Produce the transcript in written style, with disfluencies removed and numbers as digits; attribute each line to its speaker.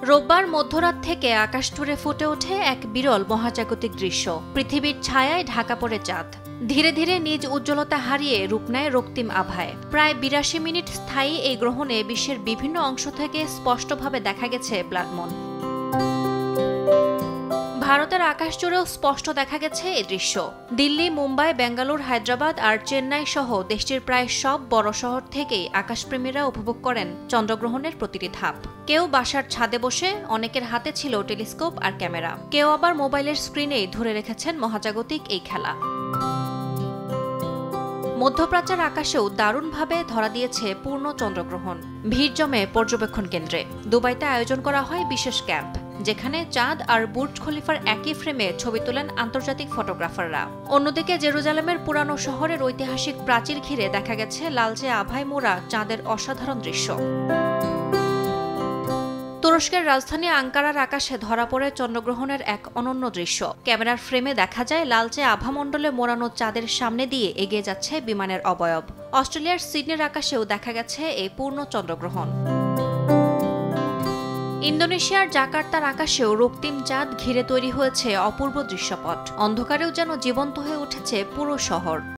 Speaker 1: রোববার মধ্যরাত থেকে আকাশ জুড়ে ফুটে ওঠে এক বিরল মহাজাগতিক দৃশ্য। পৃথিবীর ছায়ায় ঢাকা পড়ে চাঁদ ধীরে ধীরে নিজ উজ্জ্বলতা হারিয়ে রূপ নেয় রক্তিম আভায়। প্রায় ৮২ মিনিট স্থায়ী এই গ্রহণে বিশ্বের বিভিন্ন অংশ থেকে স্পষ্টভাবে দেখা গেছে ব্লাড মুন। ভারতের আকাশ জুড়েও স্পষ্ট দেখা গেছে এই দৃশ্য। দিল্লি, মুম্বাই, বেঙ্গালুরু, হায়দ্রাবাদ আর চেন্নাই সহ দেশটির প্রায় সব বড় শহর থেকেই আকাশপ্রেমীরা উপভোগ করেন চন্দ্রগ্রহণের প্রতিটি ধাপ। কেউ বাসার ছাদে বসে, অনেকের হাতে ছিল টেলিস্কোপ আর ক্যামেরা, কেউ আবার মোবাইলের স্ক্রিনেই ধরে রেখেছেন মহাজাগতিক এই খেলা। মধ্যপ্রাচ্যের আকাশেও দারুণভাবে ধরা দিয়েছে পূর্ণ চন্দ্রগ্রহণ। ভিড় জমে পর্যবেক্ষণ কেন্দ্রে। দুবাইতে আয়োজন করা হয় বিশেষ ক্যাম্প, যেখানে চাঁদ আর বুর্জ খলিফার একই ফ্রেমে ছবি তোলেন আন্তর্জাতিক ফটোগ্রাফাররা। অন্যদিকে জেরুজালেমের পুরানো শহরের ঐতিহাসিক প্রাচীর ঘিরে দেখা গেছে লালচে আভায় মোড়া চাঁদের অসাধারণ দৃশ্য। তুরস্কের রাজধানী আঙ্কারার আকাশে ধরা পড়ে চন্দ্রগ্রহণের এক অনন্য দৃশ্য। ক্যামেরার ফ্রেমে দেখা যায় লালচে আভামণ্ডলে মোড়ানো চাঁদের সামনে দিয়ে এগিয়ে যাচ্ছে বিমানের অবয়ব। অস্ট্রেলিয়ার সিডনির আকাশেও দেখা গেছে এই পূর্ণ চন্দ্রগ্রহণ। ইন্দোনেশিয়ার জাকার্তার আকাশেও রক্তিম চাঁদ ঘিরে তৈরি হয়েছে অপূর্ব দৃশ্যপট। অন্ধকারেও যেন জীবন্ত হয়ে উঠেছে পুরো শহর।